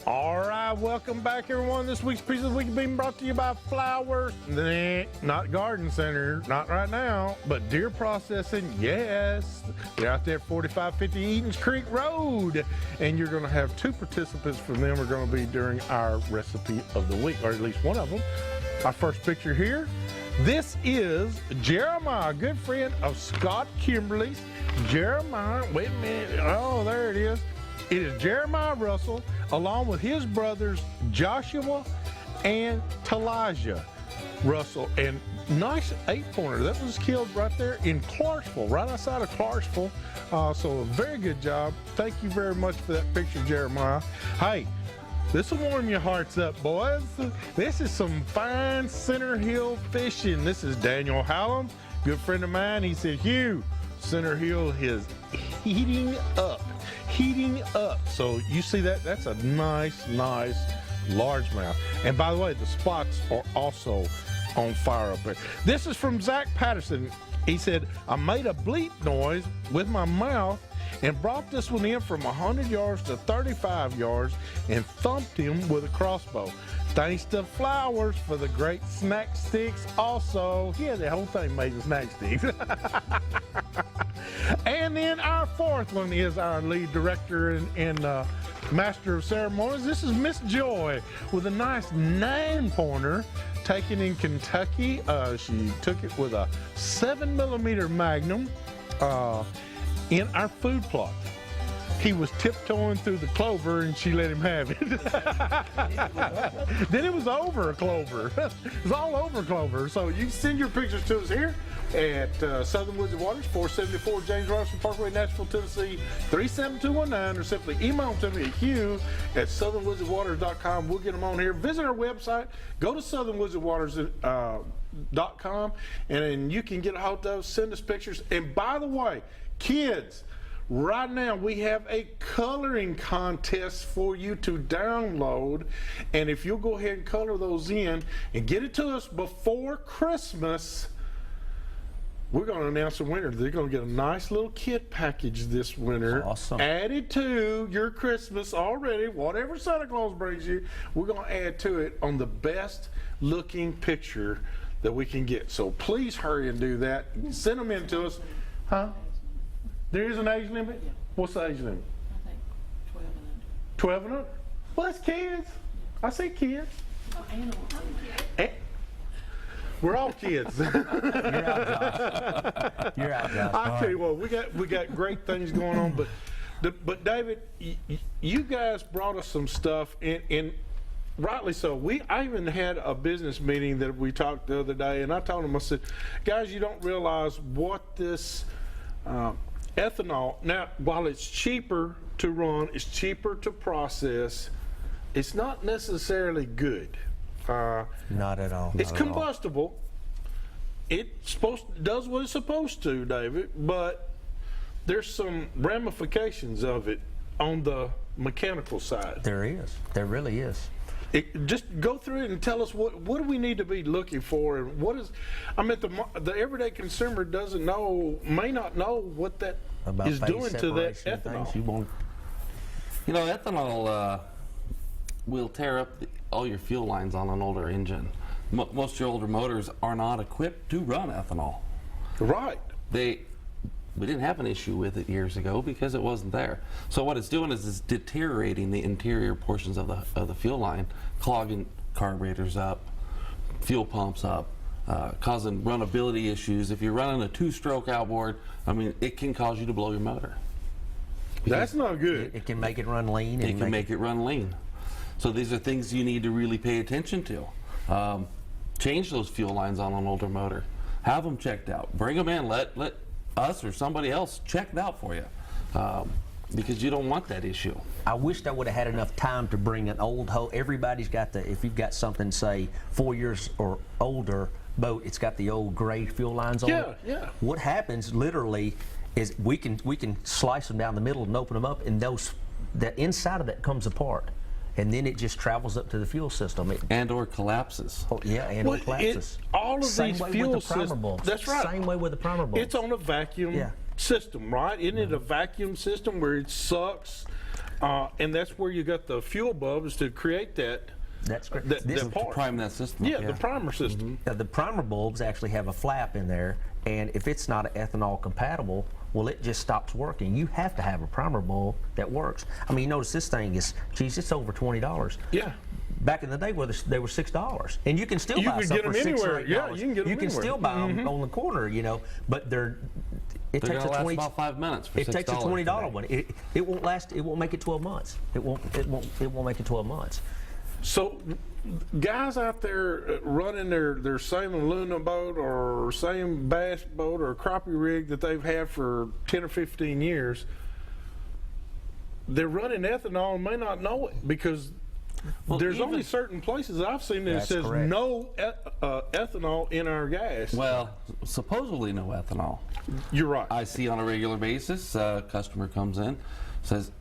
All right, welcome back, everyone. This week's Piece of the Week is being brought to you by Flowers. Not Garden Center, not right now, but Deer Processing, yes. They're out there at 4550 Eaton's Creek Road. And you're going to have two participants from them are going to be during our recipe of the week, or at least one of them. Our first picture here. This is Jeremiah, a good friend of Scott Kimberly's. Jeremiah, wait a minute. Oh, there it is. It is Jeremiah Russell, along with his brothers Joshua and Talaja Russell. And nice 8-pointer. That was killed right there in Clarksville, right outside of Clarksville. So a very good job. Thank you very much for that picture, Jeremiah. Hey, this will warm your hearts up, boys. This is some fine Center Hill fishing. This is Daniel Hallam, good friend of mine. He said, Hugh, Center Hill is heating up. So you see that? That's a nice largemouth. And by the way, the spots are also on fire up there. This is from Zach Patterson. He said, I made a bleep noise with my mouth and brought this one in from 100 yards to 35 yards and thumped him with a crossbow. Thanks to Flowers for the great snack sticks also. Yeah, the whole thing made in snack sticks. And then our fourth one is our lead director and master of ceremonies. This is Miss Joy with a nice 9-pointer taken in Kentucky. She took it with a 7mm Magnum in our food plot. He was tiptoeing through the clover and she let him have it. Then it was over clover. It was all over clover. So you can send your pictures to us here at Southern Woods of Waters, 474 James Robinson Parkway, Nashville, Tennessee, 37219, or simply email them to me at Hugh at southernwoodsofwaters.com. We'll get them on here. Visit our website. Go to southernwoodsofwaters.com, and then you can get a hold of us, send us pictures. And by the way, kids, right now we have a coloring contest for you to download, and if you'll go ahead and color those in and get it to us before Christmas, we're going to announce a winner. They're going to get a nice little kit package this winter. Awesome. Added to your Christmas already, whatever Santa Claus brings you, we're going to add to it on the best looking picture that we can get. So please hurry and do that. Send them in to us. Huh? There is an age limit? Yeah. What's the age limit? I think 12 and under. 12 and under? Well, that's kids. I say kids. Oh, animals. Eh, we're all kids. You're out, Josh. I tell you what, we got great things going on, but David, you guys brought us some stuff, and rightly so. I even had a business meeting that we talked the other day, and I told them, I said, guys, you don't realize what this ethanol, now, while it's cheaper to run, it's cheaper to process, it's not necessarily good. Not at all. It's combustible. It does what it's supposed to, David, but there's some ramifications of it on the mechanical side. There is. There really is. Just go through it and tell us what do we need to be looking for, and what is, I mean, the everyday consumer may not know what that About is phase doing to that separation, ethanol. things you won't. You know, ethanol will tear up all your fuel lines on an older engine. Most of your older motors are not equipped to run ethanol. Right. We didn't have an issue with it years ago because it wasn't there. So what it's doing is it's deteriorating the interior portions of the fuel line, clogging carburetors up, fuel pumps up, causing runnability issues. If you're running a 2-stroke outboard, I mean, it can cause you to blow your motor. That's not good. It can make it run lean. It can make it run lean. So these are things you need to really pay attention to. Change those fuel lines on an older motor. Have them checked out. Bring them in. Let us or somebody else check it out for you, because you don't want that issue. I wished I would have had enough time to bring an old everybody's got if you've got something, say, 4 years or older boat, it's got the old gray fuel lines on it. Yeah. What happens literally is we can slice them down the middle and open them up, and the inside of that comes apart. And then it just travels up to the fuel system. And/or collapses. Oh, yeah, or collapses. All of Same these way fuel with the primer systems. bolts. That's right. Same way with the primer bolts. It's on a vacuum system, right? Isn't it a vacuum system where it sucks and that's where you got the fuel bulbs to create that. That's correct. That part. Prime that system. Yeah, the primer system. The primer bulbs actually have a flap in there, and if it's not ethanol compatible, well, it just stops working. You have to have a primer bulb that works. I mean, you notice this thing is, geez, it's over $20. Yeah. Back in the day, they were $6, and you can still You buy can some get for them $6 anywhere. or $8. Yeah, you can get them You can anywhere. still buy them on the corner, but it They're takes gonna a last 20. about 5 minutes for It takes a $6 $20 today. one. It won't last. It won't make it 12 months. It won't make it 12 months. So, guys out there running their same Luna boat or same bass boat or crappie rig that they've had for 10 or 15 years, they're running ethanol and may not know it because there's only certain places I've seen that That's says correct. no ethanol in our gas. Well, supposedly no ethanol. You're right. I see on a regular basis, a customer comes in, says,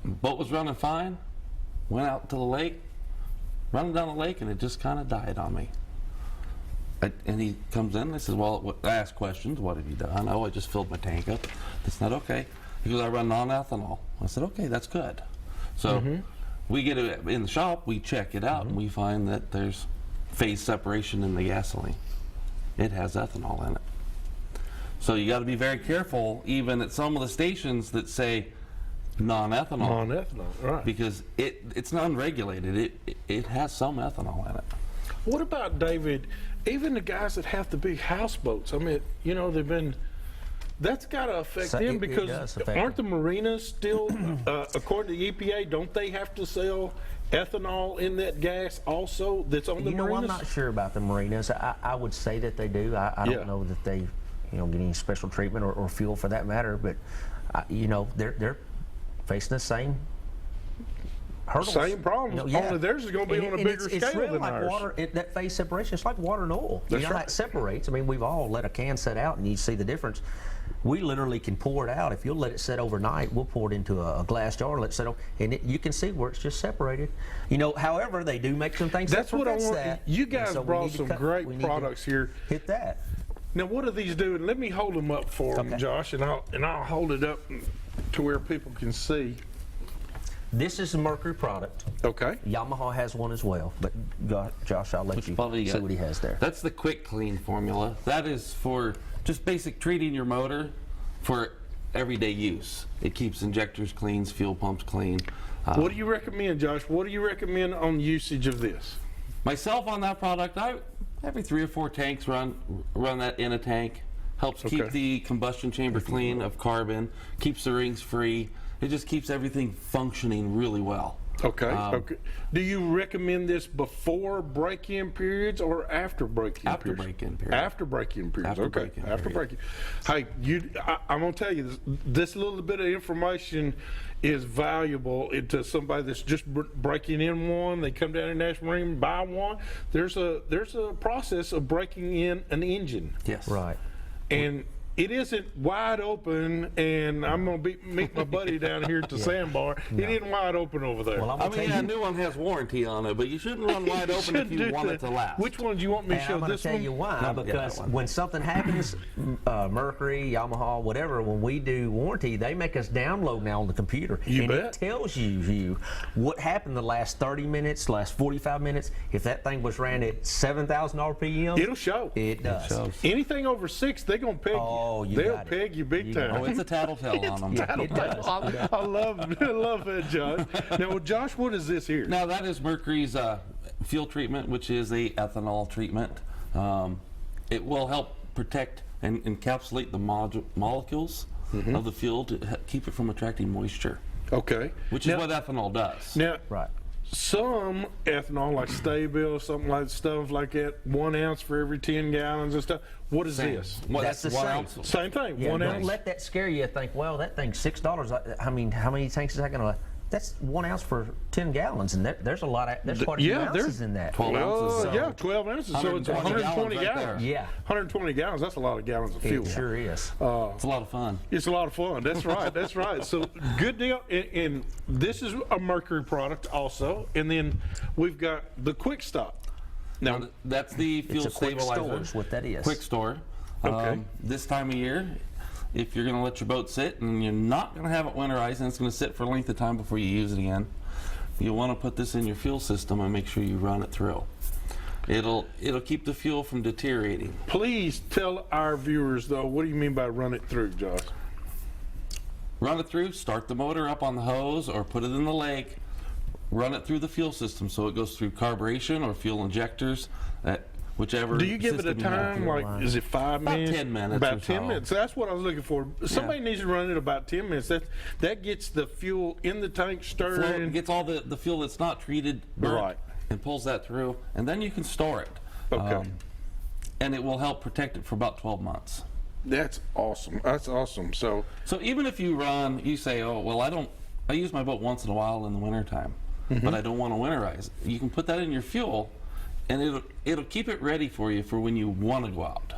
boat was running fine, went out to the lake, running down the lake, and it just kind of died on me. And he comes in and I says, well, I ask questions, what have you done? Oh, I just filled my tank up. That's not okay. He goes, I run non-ethanol. I said, okay, that's good. So we get it in the shop, we check it out, and we find that there's phase separation in the gasoline. It has ethanol in it. So you got to be very careful, even at some of the stations that say non-ethanol, Non-ethanol, right. because it's non-regulated. It has some ethanol in it. What about, David, even the guys that have the big houseboats? I mean, they've been, that's got to affect So them it because does affect aren't the marinas still, according to the EPA, don't they have to sell ethanol in that gas also that's on the marinas? I'm not sure about the marinas. I would say that they do. I Yeah. don't know that they, get any special treatment or fuel for that matter. But they're facing the same hurdles. Same problems. Only theirs is going to be on a bigger it's scale really than like ours. water. That phase separation. It's like water and oil. That's How right. it separates. I mean, we've all let a can set out, and you see the difference. We literally can pour it out. If you'll let it set overnight, we'll pour it into a glass jar, let it set over, and you can see where it's just separated. However, they do make some things. That's that what I prevents want. that. You And guys so we brought need to some we great need to products here. Hit that. Now, what do these do? And let me hold them up for them, Okay. Josh, and I'll hold it up to where people can see. This is a Mercury product. Okay. Yamaha has one as well, but Josh, I'll let Which you bottle you see got? what he has there. That's the quick clean formula. That is for just basic treating your motor for everyday use. It keeps injectors clean, fuel pumps clean. What do you recommend, Josh? What do you recommend on usage of this? Myself on that product, every 3 or 4 tanks run that in a tank. Helps keep Okay. the combustion chamber clean of carbon, keeps the rings free. It just keeps everything functioning really well. Okay. Okay. Do you recommend this before break-in periods or after break-in After periods? break-in period. After break-in periods. After Okay. break-in After period. break-in. Hey, I'm gonna tell you this little bit of information is valuable to somebody that's just breaking in one. They come down to Nashville Marine, buy one. There's a process of breaking in an engine. Yes. Right. And it isn't wide open, and I'm going to meet my buddy down here at the sandbar. It isn't wide open over there. Well, I'm I gonna mean, tell a you. new one has warranty on it, but you shouldn't run wide open if you want it to last. Which one do you want me to And show? I'm going to This tell one? you why. No, yeah, Because that one. when something happens, Mercury, Yamaha, whatever, when we do warranty, they make us download now on the computer. You and bet. it tells you what happened the last 30 minutes, last 45 minutes. If that thing was ran at 7,000 RPM, It'll show. it does. shows. Anything over 6, they're going to peg Oh, you. you They'll got it. peg you big You time. got Oh, it's a tattletale on them. Yeah, it does. I love that, Josh. Now, well, Josh, what is this here? Now that is Mercury's fuel treatment, which is a ethanol treatment. It will help protect and encapsulate the molecules of the fuel to keep it from attracting moisture, Okay. which now, is what ethanol does. Now, Right. some ethanol, like Staybill, something like stuff like that, 1 ounce for every 10 gallons and stuff. What is this? Well, That's the 1 same. ounce. Same thing. Yeah, 1 don't ounce. let that scare you. Think, well, that thing's $6. I mean, how many tanks is that going to? That's 1 ounce for 10 gallons, and there's a lot of there's quite a few yeah, ounces there's in that. 12 ounces. Yeah, 12 ounces. So it's 120 120 gallons right gallons. there. Yeah. 120 gallons. That's a lot of gallons of fuel. It sure is. It's a lot of fun. It's a lot of fun. That's right. That's right. So good deal. And this is a Mercury product also. And then we've got the Quick Stop. Now, That's the fuel It's a quick stabilizer. store is what that is. Quick store. Okay. This time of year, if you're going to let your boat sit and you're not going to have it winterized and it's going to sit for a length of time before you use it again, you want to put this in your fuel system and make sure you run it through. It'll keep the fuel from deteriorating. Please tell our viewers, though, what do you mean by run it through, Josh? Run it through, start the motor up on the hose or put it in the lake, run it through the fuel system so it goes through carburation or fuel injectors, whichever. Do you give it a system you have. time? Like, is it 5 About minutes? 10 minutes About or 10 so. minutes. That's what I was looking for. Somebody needs to run it about 10 minutes. That gets the fuel in the tank stirring. Gets all the fuel that's not treated burnt, Right. and pulls that through, and then you can store it. Okay. And it will help protect it for about 12 months. That's awesome. That's awesome. So even if you say, oh, well, I use my boat once in a while in the wintertime, but I don't want to winterize. You can put that in your fuel, and it'll keep it ready for you for when you want to go out.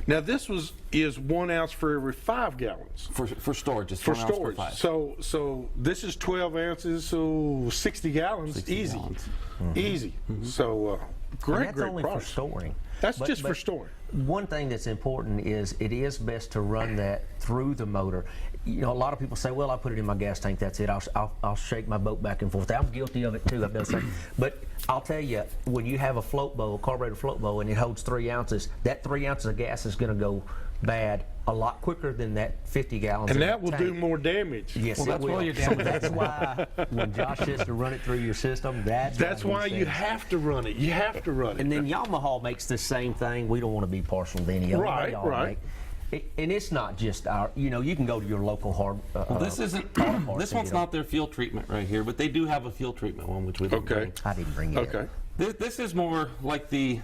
now this is 1 ounce for every 5 gallons. For storage, it's For 1 ounce per storage. 5. So this is 12 ounces, so 60 gallons, 60 easy. gallons. Easy. So And great, that's great only product. for storing. That's But- just for but storing. One thing that's important is it is best to run that through the motor. You know, a lot of people say, well, I put it in my gas tank, that's it. I'll shake my boat back and forth. I'm guilty of it too, I've done the same. But I'll tell you, when you have a float bow, a carburetor float bow, and it holds 3 ounces, that 3 ounces of gas is going to go bad a lot quicker than that 50 gallons. And in that the will do tank. more damage. Yes, Well, it that's will. why you're So that's why when Josh says to run it through your system, That's why he you says. have to run it. You have to run it. And then Yamaha makes the same thing. We don't want to be partial to any of them. Right, They all right. and it's not just our, you know, you can go to your local hard. This isn't. auto parts This and one's get 'em. not their fuel treatment right here, but they do have a fuel treatment one, which we didn't Okay. bring. I didn't bring it. Okay. This is more like the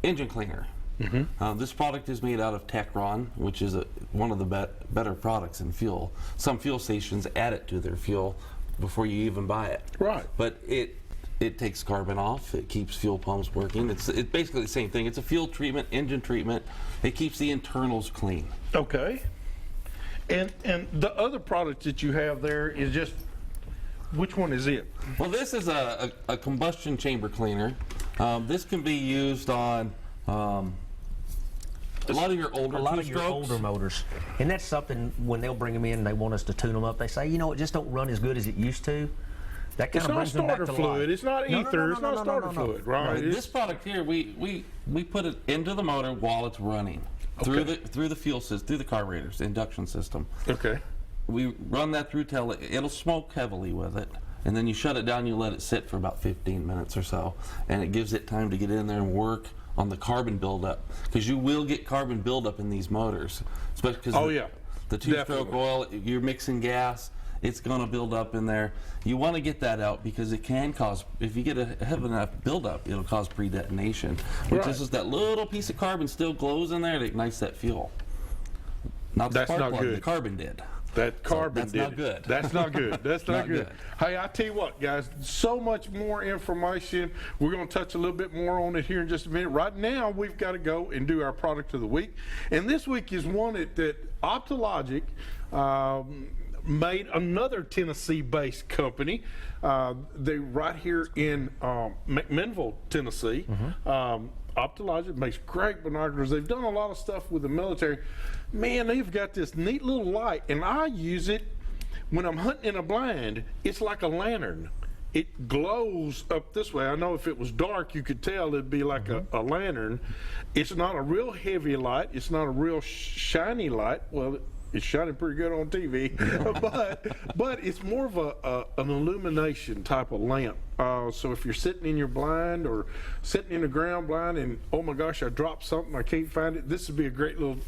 engine cleaner. This product is made out of Tecron, which is one of the better products in fuel. Some fuel stations add it to their fuel before you even buy it. Right. But it takes carbon off. It keeps fuel pumps working. It's basically the same thing. It's a fuel treatment, engine treatment. It keeps the internals clean. Okay. And the other product that you have there is just, which one is it? Well, this is a combustion chamber cleaner. This can be used on a lot of your older A lot of your two-strokes. older motors, and that's something when they'll bring them in and they want us to tune them up. They say, you know, it just don't run as good as it used to. That kind It's of not brings them back starter to life. fluid. It's not No, no, ether. no, It's no, not no, starter no, no. fluid, right? This product here, we put it into the motor while it's running through the fuel system, through the carburetors, the induction system. Okay. We run that through till it'll smoke heavily with it, and then you shut it down. You let it sit for about 15 minutes or so, and it gives it time to get in there and work on the carbon buildup, because you will get carbon buildup in these motors, especially because the two-stroke Definitely. oil, you're mixing gas, it's going to build up in there. You want to get that out because it can cause, if you get a heavy enough buildup, it'll cause pre-detonation, which Right. is just that little piece of carbon still glows in there that ignites that fuel. Not the That's spark not plug, good. the carbon did. That carbon that's did not it. good. That's not good. That's not Not good. good. Hey, I tell you what, guys, so much more information. We're going to touch a little bit more on it here in just a minute. Right now, we've got to go and do our product of the week. And this week is one that Optologic made, another Tennessee-based company. They right here in McMinnville, Tennessee. Optologic makes great binoculars. They've done a lot of stuff with the military. Man, they've got this neat little light, and I use it when I'm hunting in a blind. It's like a lantern. It glows up this way. I know if it was dark, you could tell it'd be like a lantern. It's not a real heavy light. It's not a real shiny light. Well, it's shining pretty good on TV, but it's more of an illumination type of lamp. So if you're sitting in your blind or sitting in the ground blind and, oh my gosh, I dropped something, I can't find it, this would be a great little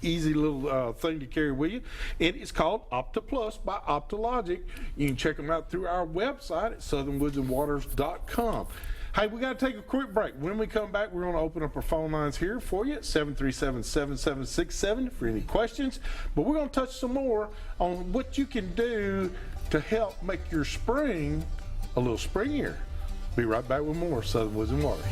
easy little thing to carry with you. It is called Opta Plus by Optologic. You can check them out through our website at southernwoodsandwaters.com. Hey, we got to take a quick break. When we come back, we're going to open up our phone lines here for you at 737-7767 for any questions. But we're going to touch some more on what you can do to help make your spring a little springier. Be right back with more Southern Woods and Waters.